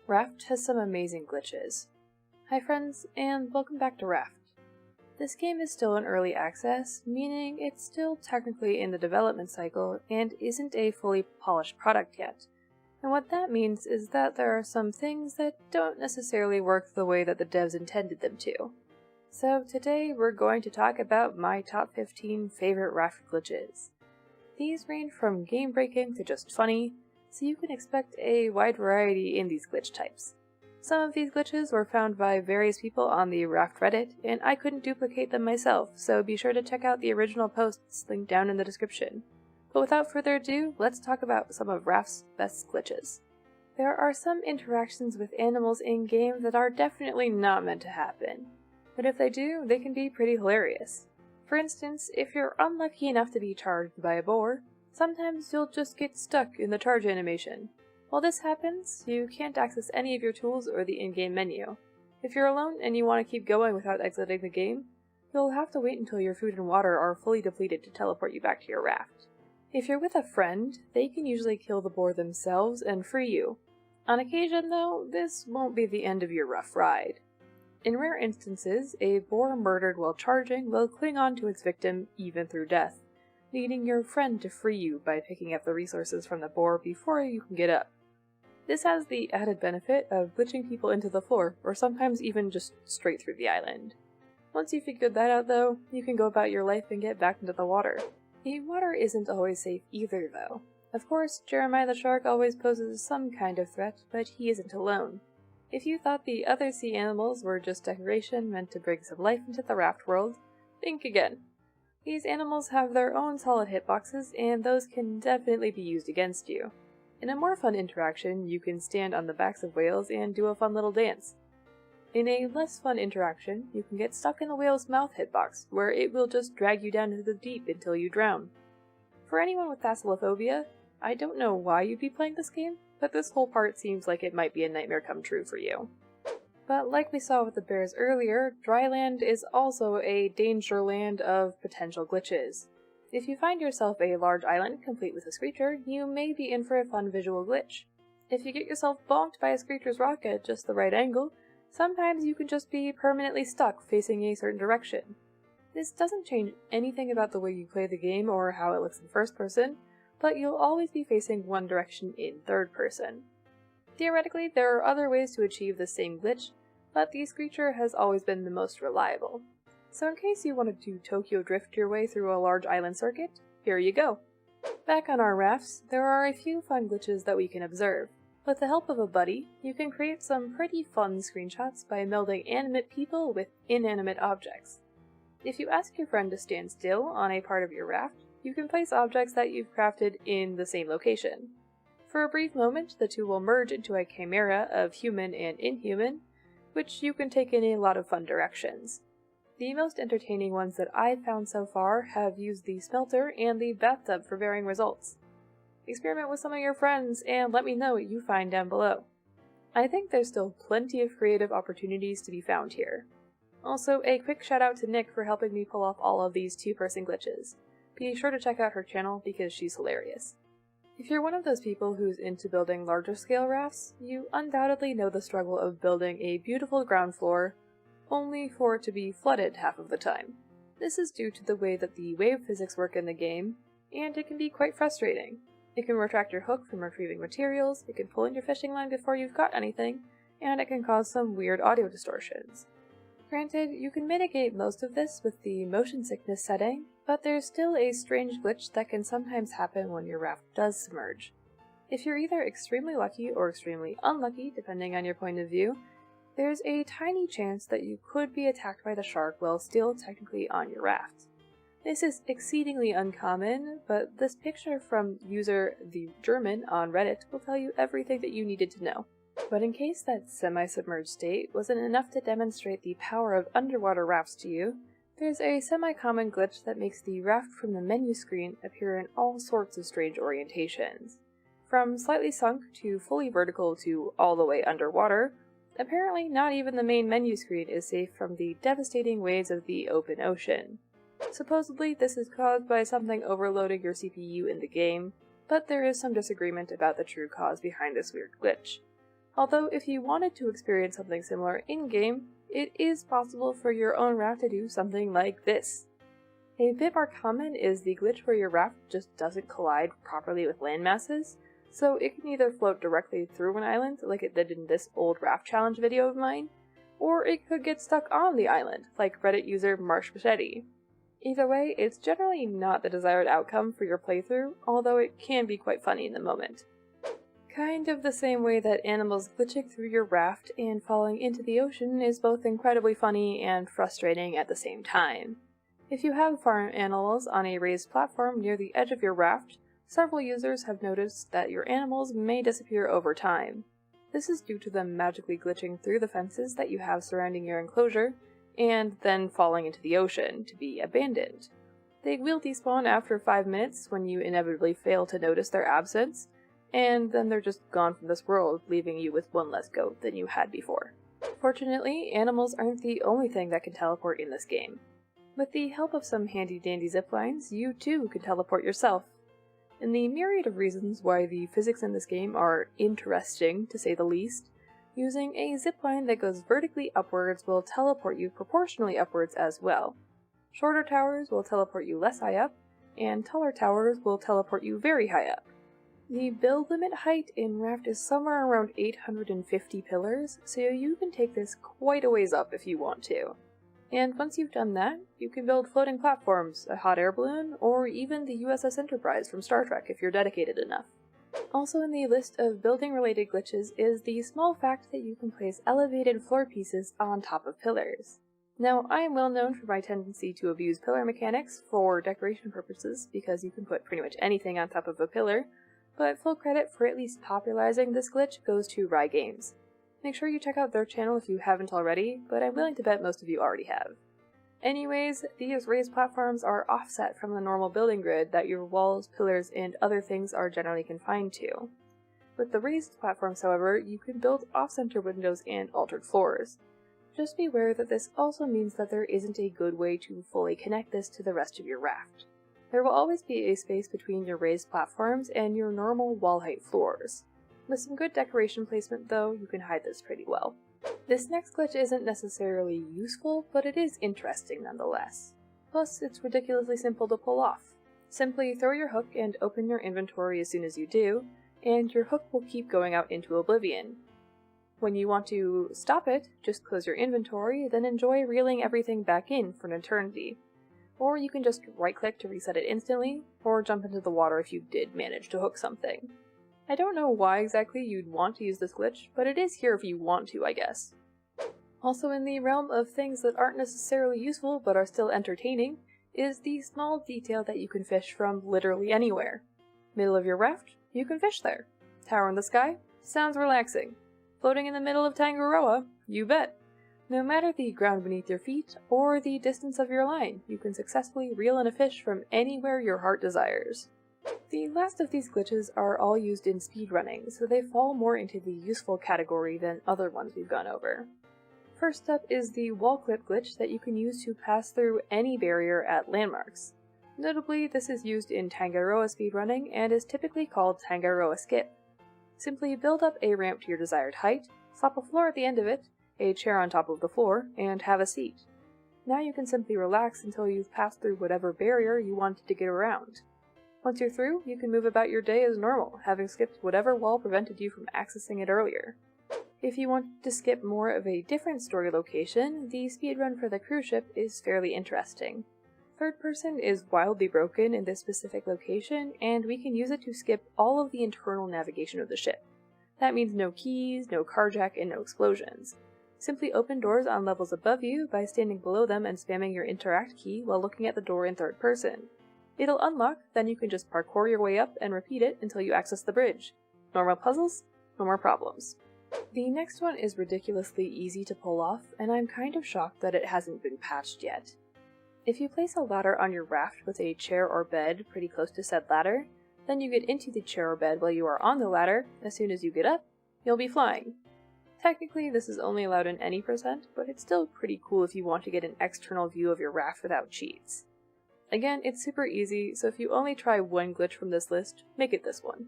Raft has some amazing glitches. Hi friends, and welcome back to Raft. This game is still in early access, meaning it's still technically in the development cycle and isn't a fully polished product yet. And what that means is that there are some things that don't necessarily work the way that the devs intended them to. So today we're going to talk about my top 15 favorite Raft glitches. These range from game-breaking to just funny, so you can expect a wide variety in these glitch types. Some of these glitches were found by various people on the Raft Reddit, and I couldn't duplicate them myself, so be sure to check out the original posts linked down in the description. But without further ado, let's talk about some of Raft's best glitches. There are some interactions with animals in-game that are definitely not meant to happen, but if they do, they can be pretty hilarious. For instance, if you're unlucky enough to be charged by a boar, sometimes you'll just get stuck in the charge animation. While this happens, you can't access any of your tools or the in-game menu. If you're alone and you want to keep going without exiting the game, you'll have to wait until your food and water are fully depleted to teleport you back to your raft. If you're with a friend, they can usually kill the boar themselves and free you. On occasion, though, this won't be the end of your rough ride. In rare instances, a boar murdered while charging will cling on to its victim even through death, needing your friend to free you by picking up the resources from the boar before you can get up. This has the added benefit of glitching people into the floor, or sometimes even just straight through the island. Once you figured that out though, you can go about your life and get back into the water. The water isn't always safe either though. Of course, Jeremiah the shark always poses some kind of threat, but he isn't alone. If you thought the other sea animals were just decoration meant to bring some life into the raft world, think again. These animals have their own solid hitboxes, and those can definitely be used against you. In a more fun interaction, you can stand on the backs of whales and do a fun little dance. In a less fun interaction, you can get stuck in the whale's mouth hitbox, where it will just drag you down into the deep until you drown. For anyone with thalassophobia, I don't know why you'd be playing this game, but this whole part seems like it might be a nightmare come true for you. But like we saw with the bears earlier, dry land is also a danger land of potential glitches. If you find yourself a large island complete with a screecher, you may be in for a fun visual glitch. If you get yourself bonked by a screecher's rock at just the right angle, sometimes you can just be permanently stuck facing a certain direction. This doesn't change anything about the way you play the game or how it looks in first person, but you'll always be facing one direction in third person. Theoretically, there are other ways to achieve the same glitch, but the screecher has always been the most reliable. So in case you wanted to Tokyo drift your way through a large island circuit, here you go! Back on our rafts, there are a few fun glitches that we can observe. With the help of a buddy, you can create some pretty fun screenshots by melding animate people with inanimate objects. If you ask your friend to stand still on a part of your raft, you can place objects that you've crafted in the same location. For a brief moment, the two will merge into a chimera of human and inhuman, which you can take in a lot of fun directions. The most entertaining ones that I've found so far have used the smelter and the bathtub for varying results. Experiment with some of your friends and let me know what you find down below. I think there's still plenty of creative opportunities to be found here. Also, a quick shout out to Nick for helping me pull off all of these two-person glitches. Be sure to check out her channel because she's hilarious. If you're one of those people who's into building larger scale rafts, you undoubtedly know the struggle of building a beautiful ground floor, only for it to be flooded half of the time. This is due to the way that the wave physics work in the game, and it can be quite frustrating. It can retract your hook from retrieving materials, it can pull in your fishing line before you've caught anything, and it can cause some weird audio distortions. Granted, you can mitigate most of this with the motion sickness setting, but there's still a strange glitch that can sometimes happen when your raft does submerge. If you're either extremely lucky or extremely unlucky, depending on your point of view, there's a tiny chance that you could be attacked by the shark while still technically on your raft. This is exceedingly uncommon, but this picture from user the German on Reddit will tell you everything that you needed to know. But in case that semi-submerged state wasn't enough to demonstrate the power of underwater rafts to you, there's a semi-common glitch that makes the raft from the menu screen appear in all sorts of strange orientations. From slightly sunk to fully vertical to all the way underwater, apparently not even the main menu screen is safe from the devastating waves of the open ocean. Supposedly this is caused by something overloading your CPU in the game, but there is some disagreement about the true cause behind this weird glitch. Although if you wanted to experience something similar in-game, it is possible for your own raft to do something like this. A bit more common is the glitch where your raft just doesn't collide properly with landmasses, so it can either float directly through an island, like it did in this old raft challenge video of mine, or it could get stuck on the island, like Reddit user marshmachete. Either way, it's generally not the desired outcome for your playthrough, although it can be quite funny in the moment. Kind of the same way that animals glitching through your raft and falling into the ocean is both incredibly funny and frustrating at the same time. If you have farm animals on a raised platform near the edge of your raft, several users have noticed that your animals may disappear over time. This is due to them magically glitching through the fences that you have surrounding your enclosure, and then falling into the ocean to be abandoned. They will despawn after 5 minutes when you inevitably fail to notice their absence, and then they're just gone from this world, leaving you with one less goat than you had before. Fortunately, animals aren't the only thing that can teleport in this game. With the help of some handy-dandy ziplines, you too can teleport yourself. In the myriad of reasons why the physics in this game are interesting, to say the least, using a zipline that goes vertically upwards will teleport you proportionally upwards as well. Shorter towers will teleport you less high up, and taller towers will teleport you very high up. The build limit height in Raft is somewhere around 850 pillars, so you can take this quite a ways up if you want to. And once you've done that, you can build floating platforms, a hot air balloon, or even the USS Enterprise from Star Trek if you're dedicated enough. Also in the list of building-related glitches is the small fact that you can place elevated floor pieces on top of pillars. Now, I am well known for my tendency to abuse pillar mechanics for decoration purposes, because you can put pretty much anything on top of a pillar, but full credit for at least popularizing this glitch goes to Rye Games. Make sure you check out their channel if you haven't already, but I'm willing to bet most of you already have. Anyways, these raised platforms are offset from the normal building grid that your walls, pillars, and other things are generally confined to. With the raised platforms, however, you can build off-center windows and altered floors. Just be aware that this also means that there isn't a good way to fully connect this to the rest of your raft. There will always be a space between your raised platforms and your normal wall height floors. With some good decoration placement though, you can hide this pretty well. This next glitch isn't necessarily useful, but it is interesting nonetheless. Plus, it's ridiculously simple to pull off. Simply throw your hook and open your inventory as soon as you do, and your hook will keep going out into oblivion. When you want to stop it, just close your inventory, then enjoy reeling everything back in for an eternity. Or you can just right-click to reset it instantly, or jump into the water if you did manage to hook something. I don't know why exactly you'd want to use this glitch, but it is here if you want to, I guess. Also in the realm of things that aren't necessarily useful but are still entertaining, is the small detail that you can fish from literally anywhere. Middle of your raft? You can fish there. Tower in the sky? Sounds relaxing. Floating in the middle of Tangaroa? You bet. No matter the ground beneath your feet, or the distance of your line, you can successfully reel in a fish from anywhere your heart desires. The last of these glitches are all used in speedrunning, so they fall more into the useful category than other ones we've gone over. First up is the wall clip glitch that you can use to pass through any barrier at landmarks. Notably, this is used in Tangaroa speedrunning and is typically called Tangaroa Skip. Simply build up a ramp to your desired height, slap a floor at the end of it, a chair on top of the floor, and have a seat. Now you can simply relax until you've passed through whatever barrier you wanted to get around. Once you're through, you can move about your day as normal, having skipped whatever wall prevented you from accessing it earlier. If you want to skip more of a different story location, the speedrun for the cruise ship is fairly interesting. Third person is wildly broken in this specific location, and we can use it to skip all of the internal navigation of the ship. That means no keys, no carjack, and no explosions. Simply open doors on levels above you by standing below them and spamming your interact key while looking at the door in third person. It'll unlock, then you can just parkour your way up and repeat it until you access the bridge. Normal puzzles? No more problems. The next one is ridiculously easy to pull off, and I'm kind of shocked that it hasn't been patched yet. If you place a ladder on your raft with a chair or bed pretty close to said ladder, then you get into the chair or bed while you are on the ladder. As soon as you get up, you'll be flying. Technically, this is only allowed in any percent, but it's still pretty cool if you want to get an external view of your raft without cheats. Again, it's super easy, so if you only try one glitch from this list, make it this one.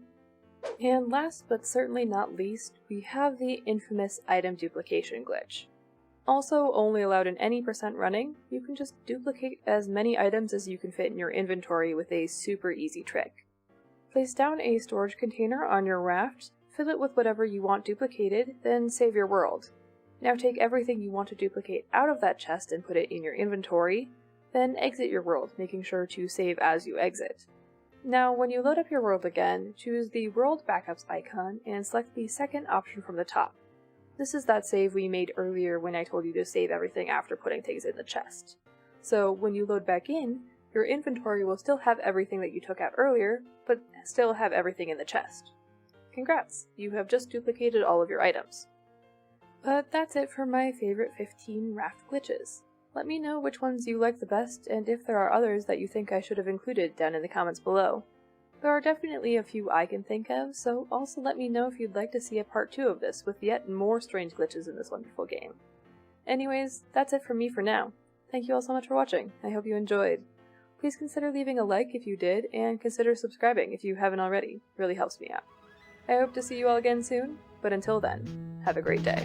And last but certainly not least, we have the infamous item duplication glitch. Also only allowed in any percent running, you can just duplicate as many items as you can fit in your inventory with a super easy trick. Place down a storage container on your raft, fill it with whatever you want duplicated, then save your world. Now take everything you want to duplicate out of that chest and put it in your inventory, then exit your world, making sure to save as you exit. Now when you load up your world again, choose the World Backups icon and select the second option from the top. This is that save we made earlier when I told you to save everything after putting things in the chest. So when you load back in, your inventory will still have everything that you took out earlier, but still have everything in the chest. Congrats, you have just duplicated all of your items. But that's it for my favorite 15 raft glitches. Let me know which ones you like the best, and if there are others that you think I should have included down in the comments below. There are definitely a few I can think of, so also let me know if you'd like to see a part 2 of this with yet more strange glitches in this wonderful game. Anyways, that's it from me for now. Thank you all so much for watching, I hope you enjoyed. Please consider leaving a like if you did, and consider subscribing if you haven't already, it really helps me out. I hope to see you all again soon, but until then, have a great day.